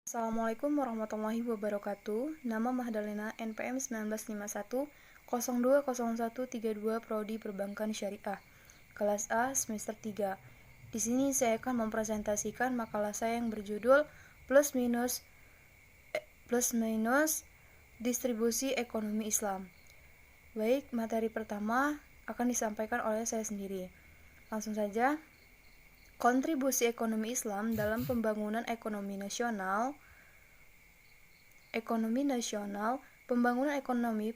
Assalamualaikum warahmatullahi wabarakatuh. Nama Mahdalena, NPM 1951 020132 Prodi Perbankan Syariah. Kelas A semester 3. Di sini saya akan mempresentasikan makalah saya yang berjudul Plus minus distribusi ekonomi Islam. Baik, materi pertama akan disampaikan oleh saya sendiri. Langsung saja. Kontribusi ekonomi Islam dalam pembangunan ekonomi nasional,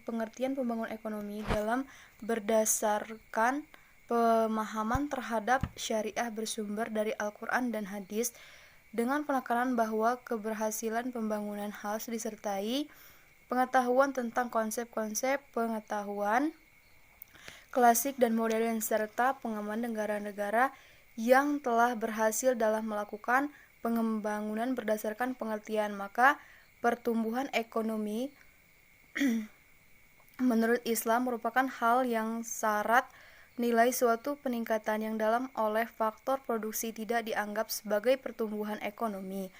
pengertian pembangunan ekonomi dalam berdasarkan pemahaman terhadap syariah bersumber dari Al-Quran dan Hadis, dengan penekanan bahwa keberhasilan pembangunan harus disertai pengetahuan tentang konsep-konsep pengetahuan klasik dan modern serta pengaman negara-negara yang telah berhasil dalam melakukan pembangunan berdasarkan pengertian. Maka pertumbuhan ekonomi menurut Islam merupakan hal yang syarat nilai suatu peningkatan yang dalam oleh faktor produksi tidak dianggap sebagai pertumbuhan ekonomi.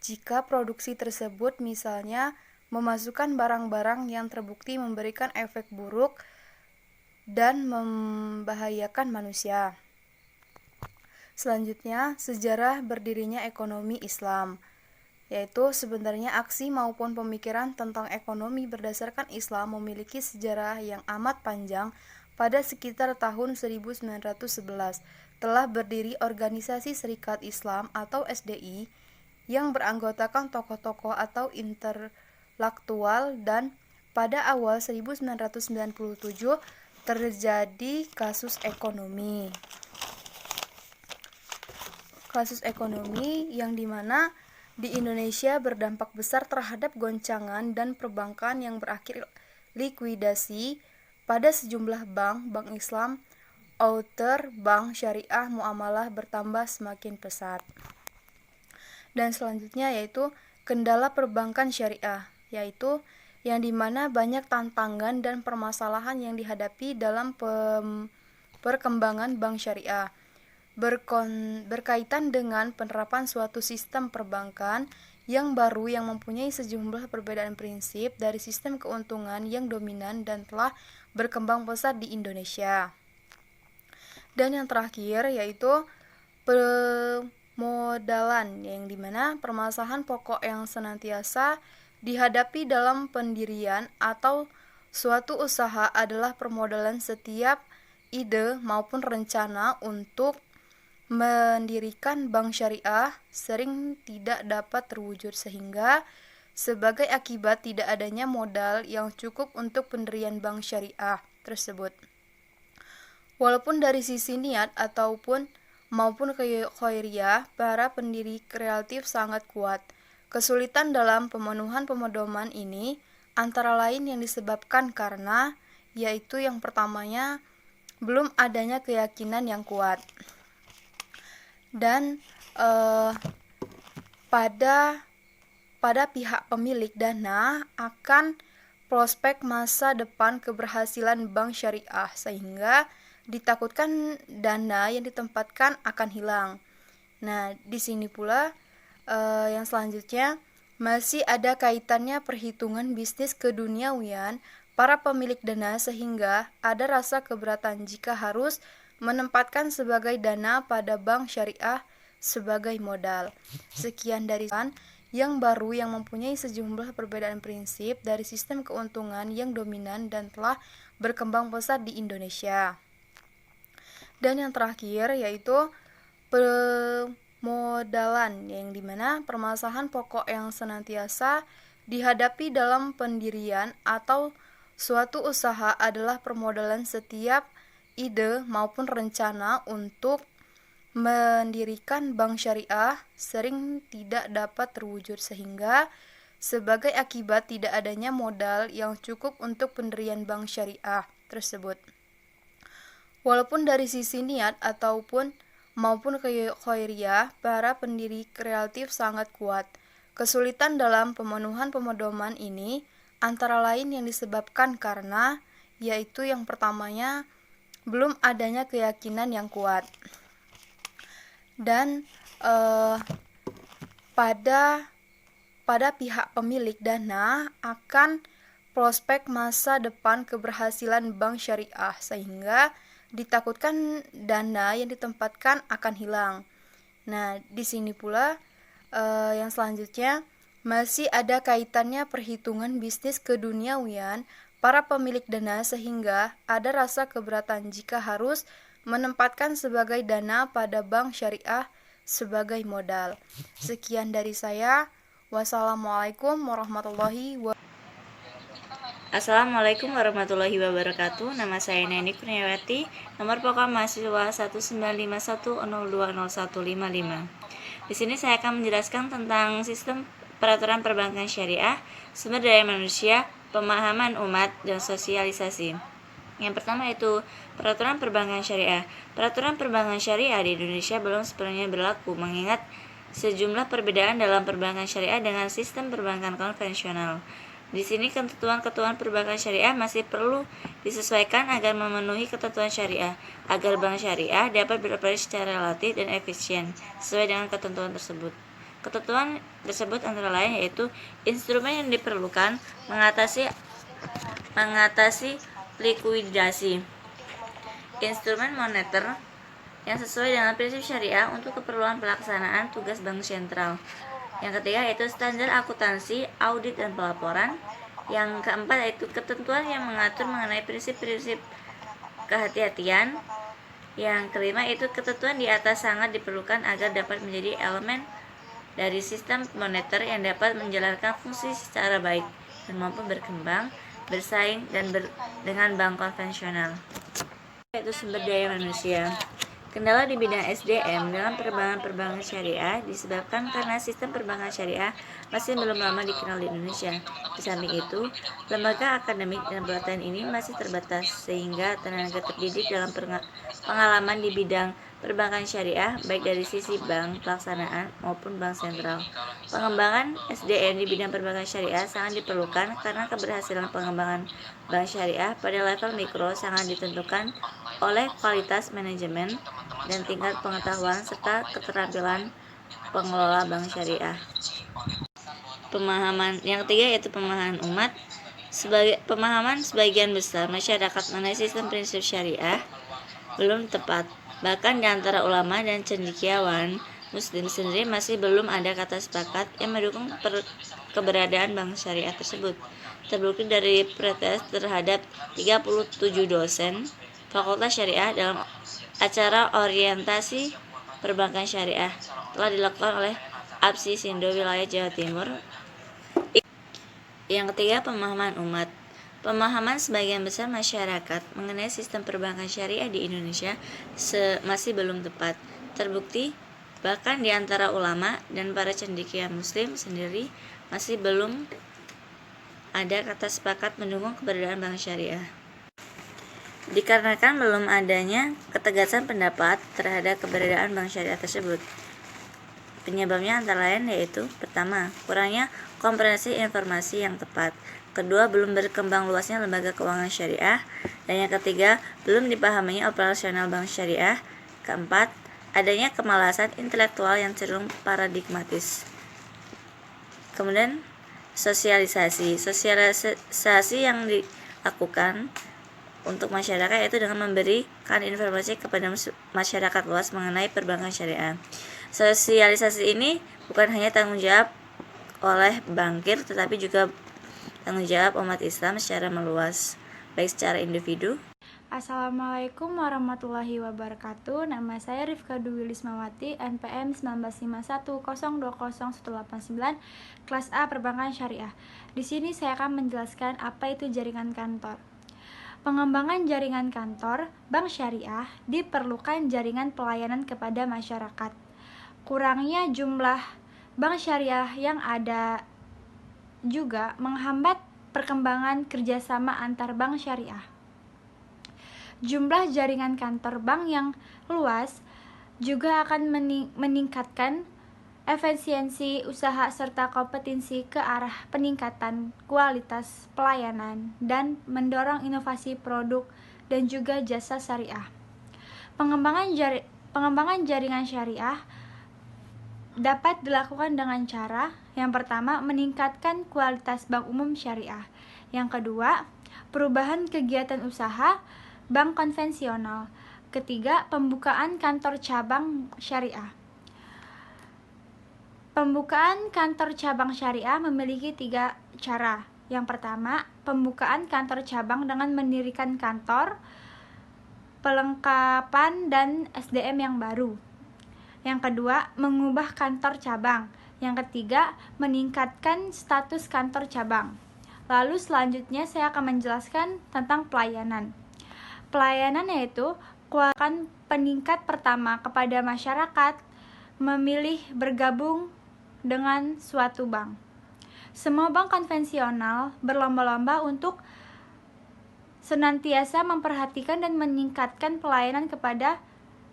Jika produksi tersebut misalnya memasukkan barang-barang yang terbukti memberikan efek buruk dan membahayakan manusia. Selanjutnya, sejarah berdirinya ekonomi Islam, yaitu sebenarnya aksi maupun pemikiran tentang ekonomi berdasarkan Islam memiliki sejarah yang amat panjang. Pada sekitar tahun 1911 telah berdiri organisasi Serikat Islam atau SDI yang beranggotakan tokoh-tokoh atau intelektual, dan pada awal 1997 terjadi kasus ekonomi yang dimana di Indonesia berdampak besar terhadap goncangan dan perbankan yang berakhir likuidasi pada sejumlah bank Islam. Outer bank syariah muamalah bertambah semakin pesat. Dan selanjutnya yaitu kendala perbankan syariah, yaitu yang dimana banyak tantangan dan permasalahan yang dihadapi dalam perkembangan bank syariah berkaitan dengan penerapan suatu sistem perbankan yang baru yang mempunyai sejumlah perbedaan prinsip dari sistem keuntungan yang dominan dan telah berkembang pesat di Indonesia. Dan yang terakhir yaitu pemodalan, yang dimana permasalahan pokok yang senantiasa dihadapi dalam pendirian atau suatu usaha adalah permodalan. Setiap ide maupun rencana untuk mendirikan bank syariah sering tidak dapat terwujud sehingga sebagai akibat tidak adanya modal yang cukup untuk pendirian bank syariah tersebut. Walaupun dari sisi niat maupun khairiyah, para pendiri kreatif sangat kuat. Kesulitan dalam pemedoman ini antara lain yang disebabkan karena, yaitu yang pertamanya, belum adanya keyakinan yang kuat. Dan pada pihak pemilik dana akan prospek masa depan keberhasilan bank syariah, sehingga ditakutkan dana yang ditempatkan akan hilang. Nah, di sini pula yang selanjutnya masih ada kaitannya perhitungan bisnis keduniawian para pemilik dana, sehingga ada rasa keberatan jika harus menempatkan sebagai dana pada bank syariah sebagai modal. Sekian dari yang baru yang mempunyai sejumlah perbedaan prinsip dari sistem keuntungan yang dominan dan telah berkembang pesat di Indonesia. Dan yang terakhir yaitu pemodalan, yang dimana permasalahan pokok yang senantiasa dihadapi dalam pendirian atau suatu usaha adalah permodalan. Setiap ide maupun rencana untuk mendirikan bank syariah sering tidak dapat terwujud sehingga sebagai akibat tidak adanya modal yang cukup untuk pendirian bank syariah tersebut. Walaupun dari sisi niat maupun khairiyah, para pendiri kreatif sangat kuat. Kesulitan dalam pemedoman ini antara lain yang disebabkan karena, yaitu yang pertamanya, belum adanya keyakinan yang kuat. Dan pada pada pihak pemilik dana akan prospek masa depan keberhasilan bank syariah, sehingga ditakutkan dana yang ditempatkan akan hilang. Nah, di sini pula yang selanjutnya masih ada kaitannya perhitungan bisnis keduniawian para pemilik dana, sehingga ada rasa keberatan jika harus menempatkan sebagai dana pada bank syariah sebagai modal. Sekian dari saya. Wassalamualaikum warahmatullahi wabarakatuh. Assalamualaikum warahmatullahi wabarakatuh. Nama saya Neni Kurniawati, nomor pokok mahasiswa 1951020155. Di sini saya akan menjelaskan tentang sistem peraturan perbankan syariah, sumber daya manusia, pemahaman umat, dan sosialisasi. Yang pertama itu peraturan perbankan syariah. Peraturan perbankan syariah di Indonesia belum sepenuhnya berlaku, mengingat sejumlah perbedaan dalam perbankan syariah dengan sistem perbankan konvensional. Di sini ketentuan-ketentuan perbankan syariah masih perlu disesuaikan agar memenuhi ketentuan syariah, agar bank syariah dapat beroperasi secara relatif dan efisien sesuai dengan ketentuan tersebut. Ketentuan tersebut antara lain yaitu instrumen yang diperlukan mengatasi likuidasi, instrumen moneter yang sesuai dengan prinsip syariah untuk keperluan pelaksanaan tugas bank sentral. Yang ketiga yaitu standar akuntansi, audit, dan pelaporan. Yang keempat yaitu ketentuan yang mengatur mengenai prinsip-prinsip kehati-hatian. Yang kelima itu ketentuan di atas sangat diperlukan agar dapat menjadi elemen dari sistem moneter yang dapat menjalankan fungsi secara baik dan mampu berkembang, bersaing dengan bank konvensional. Yaitu sumber daya manusia. Kendala di bidang SDM dalam perbankan syariah disebabkan karena sistem perbankan syariah masih belum lama dikenal di Indonesia. Di samping itu, lembaga akademik dan pelatihan ini masih terbatas, sehingga tenaga terdidik dalam pengalaman di bidang perbankan syariah baik dari sisi bank pelaksanaan maupun bank sentral. Pengembangan SDM di bidang perbankan syariah sangat diperlukan karena keberhasilan pengembangan bank syariah pada level mikro sangat ditentukan oleh kualitas manajemen dan tingkat pengetahuan serta keterampilan pengelola bank syariah. Yang ketiga yaitu pemahaman umat. Pemahaman sebagian besar masyarakat mengenai sistem prinsip syariah belum tepat. Bahkan di antara ulama dan cendekiawan Muslim sendiri masih belum ada kata sepakat yang mendukung keberadaan bank syariah tersebut. Terbukti dari protes terhadap 37 dosen Fakultas Syariah dalam acara orientasi perbankan syariah telah dilakukan oleh APSI Sindo wilayah Jawa Timur. Yang ketiga, pemahaman umat. Pemahaman sebagian besar masyarakat mengenai sistem perbankan syariah di Indonesia masih belum tepat. Terbukti bahkan di antara ulama dan para cendekia Muslim sendiri masih belum ada kata sepakat mendukung keberadaan bank syariah. Dikarenakan belum adanya ketegasan pendapat terhadap keberadaan bank syariah tersebut. Penyebabnya antara lain yaitu pertama, kurangnya komprehensi informasi yang tepat. Kedua, belum berkembang luasnya lembaga keuangan syariah. Dan yang ketiga, belum dipahaminya operasional bank syariah. Keempat, adanya kemalasan intelektual yang cenderung paradigmatis. Kemudian, sosialisasi yang dilakukan untuk masyarakat yaitu dengan memberikan informasi kepada masyarakat luas mengenai perbankan syariah. Sosialisasi ini bukan hanya tanggung jawab oleh bankir, tetapi juga tanggung jawab umat Islam secara meluas, baik secara individu. Assalamualaikum warahmatullahi wabarakatuh. Nama saya Rifka Dwi Lismawati, NPM 1951020189, kelas A Perbankan Syariah. Di sini saya akan menjelaskan apa itu jaringan kantor. Pengembangan jaringan kantor bank syariah diperlukan jaringan pelayanan kepada masyarakat. Kurangnya jumlah bank syariah yang ada juga menghambat perkembangan kerjasama antar bank syariah. Jumlah jaringan kantor bank yang luas juga akan meningkatkan efisiensi usaha serta kompetensi ke arah peningkatan kualitas pelayanan dan mendorong inovasi produk dan juga jasa syariah. Pengembangan jaringan syariah dapat dilakukan dengan cara yang pertama, meningkatkan kualitas bank umum syariah. Yang kedua, perubahan kegiatan usaha bank konvensional. Ketiga, pembukaan kantor cabang syariah. Pembukaan kantor cabang syariah memiliki 3 cara. Yang pertama, pembukaan kantor cabang dengan mendirikan kantor, pelengkapan dan SDM yang baru. Yang kedua, mengubah kantor cabang. Yang ketiga, meningkatkan status kantor cabang. Lalu selanjutnya saya akan menjelaskan tentang pelayanan. Pelayanan yaitu kualitas peningkat pertama kepada masyarakat memilih bergabung dengan suatu bank. Semua bank konvensional berlomba-lomba untuk senantiasa memperhatikan dan meningkatkan pelayanan kepada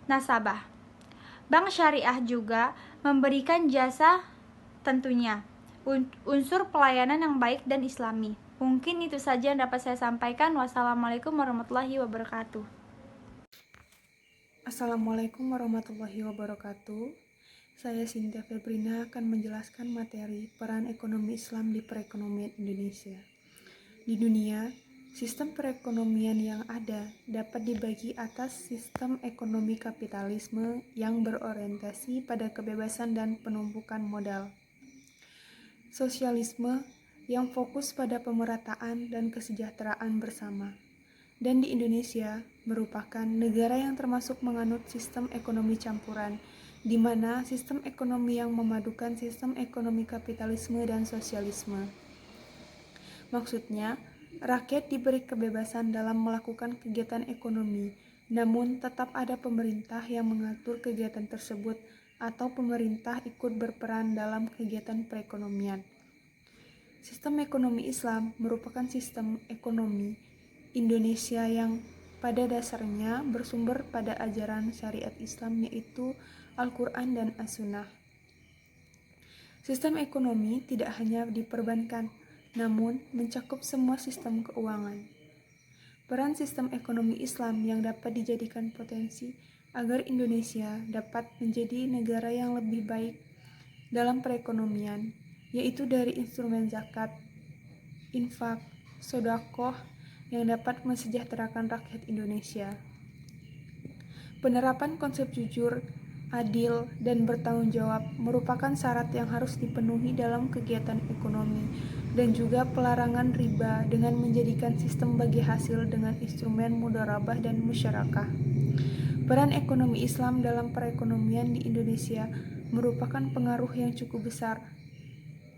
nasabah. Bank syariah juga memberikan jasa tentunya unsur pelayanan yang baik dan islami. Mungkin itu saja yang dapat saya sampaikan. Wassalamualaikum warahmatullahi wabarakatuh. Assalamualaikum warahmatullahi wabarakatuh. Saya Cynthia Febrina akan menjelaskan materi peran ekonomi Islam di perekonomian Indonesia. Di dunia, sistem perekonomian yang ada dapat dibagi atas sistem ekonomi kapitalisme yang berorientasi pada kebebasan dan penumpukan modal, sosialisme yang fokus pada pemerataan dan kesejahteraan bersama, dan di Indonesia merupakan negara yang termasuk menganut sistem ekonomi campuran, di mana sistem ekonomi yang memadukan sistem ekonomi kapitalisme dan sosialisme. Maksudnya, rakyat diberi kebebasan dalam melakukan kegiatan ekonomi, namun tetap ada pemerintah yang mengatur kegiatan tersebut atau pemerintah ikut berperan dalam kegiatan perekonomian. Sistem ekonomi Islam merupakan sistem ekonomi Indonesia yang pada dasarnya bersumber pada ajaran syariat Islam yaitu Al-Quran dan As-Sunnah. Sistem ekonomi tidak hanya diperbankan, namun mencakup semua sistem keuangan. Peran sistem ekonomi Islam yang dapat dijadikan potensi agar Indonesia dapat menjadi negara yang lebih baik dalam perekonomian, yaitu dari instrumen zakat, infak, sedekah yang dapat mensejahterakan rakyat Indonesia. Penerapan konsep jujur, adil, dan bertanggung jawab merupakan syarat yang harus dipenuhi dalam kegiatan ekonomi, dan juga pelarangan riba dengan menjadikan sistem bagi hasil dengan instrumen mudharabah dan musyarakah. Peran ekonomi Islam dalam perekonomian di Indonesia merupakan pengaruh yang cukup besar.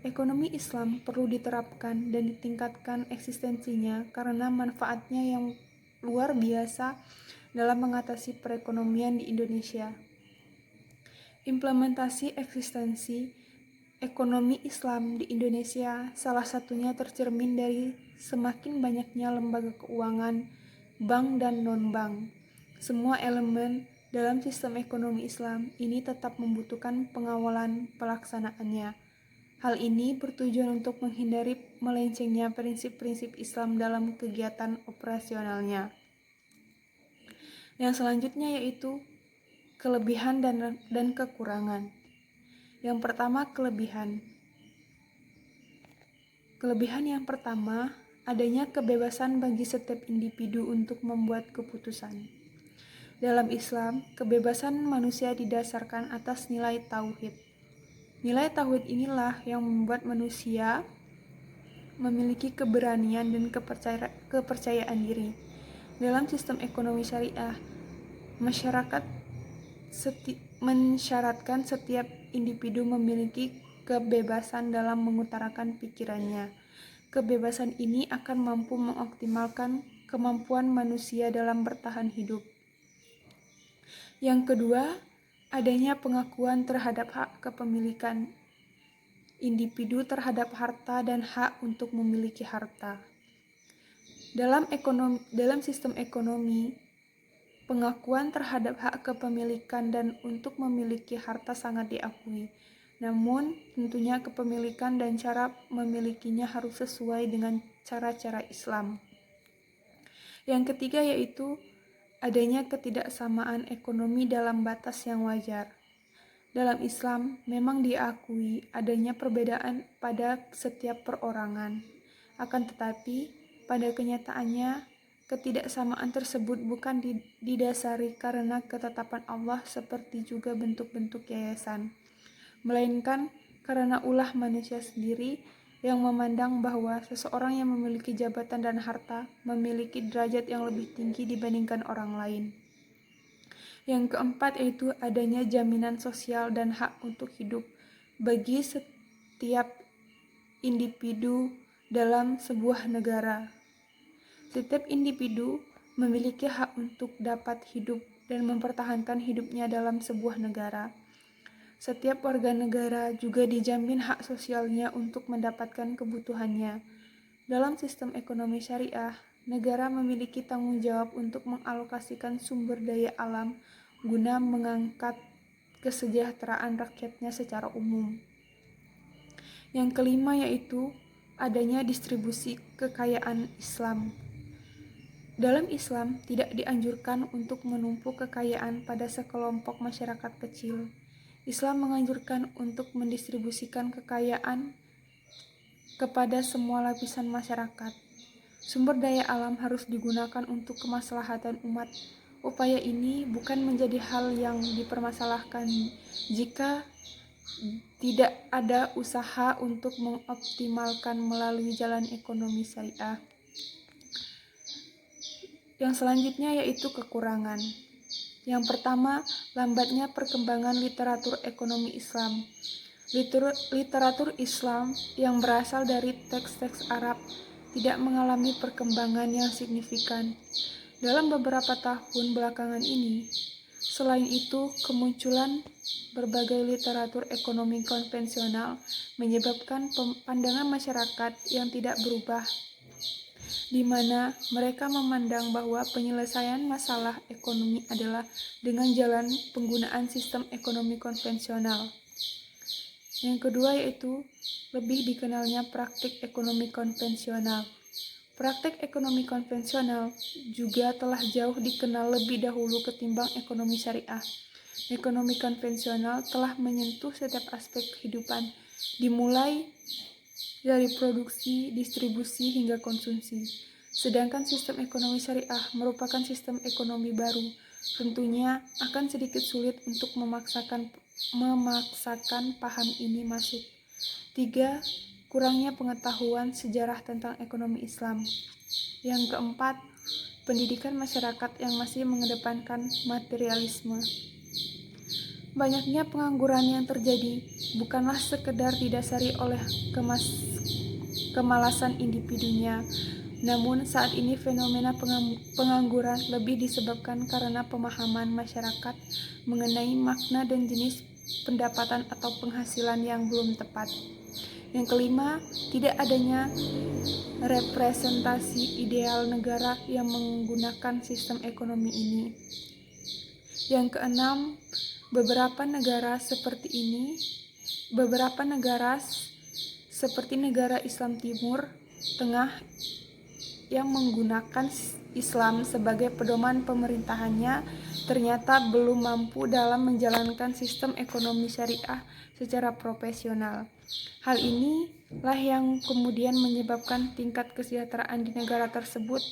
Ekonomi Islam perlu diterapkan dan ditingkatkan eksistensinya karena manfaatnya yang luar biasa dalam mengatasi perekonomian di Indonesia. Implementasi eksistensi ekonomi Islam di Indonesia salah satunya tercermin dari semakin banyaknya lembaga keuangan, bank dan non-bank. Semua elemen dalam sistem ekonomi Islam ini tetap membutuhkan pengawalan pelaksanaannya. Hal ini bertujuan untuk menghindari melencengnya prinsip-prinsip Islam dalam kegiatan operasionalnya. Yang selanjutnya yaitu kelebihan dan kekurangan. Yang pertama, kelebihan. Kelebihan yang pertama, adanya kebebasan bagi setiap individu untuk membuat keputusan. Dalam Islam, kebebasan manusia didasarkan atas nilai tauhid. Nilai tauhid inilah yang membuat manusia memiliki keberanian dan kepercayaan diri. Dalam sistem ekonomi syariah, masyarakat mensyaratkan setiap individu memiliki kebebasan dalam mengutarakan pikirannya. Kebebasan ini akan mampu mengoptimalkan kemampuan manusia dalam bertahan hidup. Yang kedua, adanya pengakuan terhadap hak kepemilikan individu terhadap harta dan hak untuk memiliki harta. Dalam sistem ekonomi, pengakuan terhadap hak kepemilikan dan untuk memiliki harta sangat diakui. Namun, tentunya kepemilikan dan cara memilikinya harus sesuai dengan cara-cara Islam. Yang ketiga yaitu adanya ketidaksamaan ekonomi dalam batas yang wajar. Dalam Islam, memang diakui adanya perbedaan pada setiap perorangan. Akan tetapi, pada kenyataannya, ketidaksamaan tersebut bukan didasari karena ketetapan Allah seperti juga bentuk-bentuk yayasan, melainkan karena ulah manusia sendiri yang memandang bahwa seseorang yang memiliki jabatan dan harta memiliki derajat yang lebih tinggi dibandingkan orang lain. Yang keempat yaitu adanya jaminan sosial dan hak untuk hidup bagi setiap individu dalam sebuah negara. Setiap individu memiliki hak untuk dapat hidup dan mempertahankan hidupnya dalam sebuah negara. Setiap warga negara juga dijamin hak sosialnya untuk mendapatkan kebutuhannya. Dalam sistem ekonomi syariah, negara memiliki tanggung jawab untuk mengalokasikan sumber daya alam guna mengangkat kesejahteraan rakyatnya secara umum. Yang kelima yaitu adanya distribusi kekayaan Islam. Dalam Islam tidak dianjurkan untuk menumpuk kekayaan pada sekelompok masyarakat kecil. Islam menganjurkan untuk mendistribusikan kekayaan kepada semua lapisan masyarakat. Sumber daya alam harus digunakan untuk kemaslahatan umat. Upaya ini bukan menjadi hal yang dipermasalahkan jika tidak ada usaha untuk mengoptimalkan melalui jalan ekonomi syariah. Yang selanjutnya yaitu kekurangan. Yang pertama, lambatnya perkembangan literatur ekonomi Islam. Literatur Islam yang berasal dari teks-teks Arab tidak mengalami perkembangan yang signifikan dalam beberapa tahun belakangan ini. Selain itu, kemunculan berbagai literatur ekonomi konvensional menyebabkan pandangan masyarakat yang tidak berubah, di mana mereka memandang bahwa penyelesaian masalah ekonomi adalah dengan jalan penggunaan sistem ekonomi konvensional. Yang kedua yaitu lebih dikenalnya praktik ekonomi konvensional. Praktik ekonomi konvensional juga telah jauh dikenal lebih dahulu ketimbang ekonomi syariah. Ekonomi konvensional telah menyentuh setiap aspek kehidupan, dimulai dari produksi, distribusi, hingga konsumsi. Sedangkan sistem ekonomi syariah merupakan sistem ekonomi baru. Tentunya akan sedikit sulit untuk memaksakan paham ini masuk. 3. Kurangnya pengetahuan sejarah tentang ekonomi Islam. Yang keempat, pendidikan masyarakat yang masih mengedepankan materialisme. Banyaknya pengangguran yang terjadi bukanlah sekedar didasari oleh kemalasan individunya, namun saat ini fenomena pengangguran lebih disebabkan karena pemahaman masyarakat mengenai makna dan jenis pendapatan atau penghasilan yang belum tepat. Yang kelima, tidak adanya representasi ideal negara yang menggunakan sistem ekonomi ini. Yang keenam, beberapa negara seperti negara Islam Timur Tengah yang menggunakan Islam sebagai pedoman pemerintahannya ternyata belum mampu dalam menjalankan sistem ekonomi syariah secara profesional. Hal inilah yang kemudian menyebabkan tingkat kesejahteraan di negara tersebut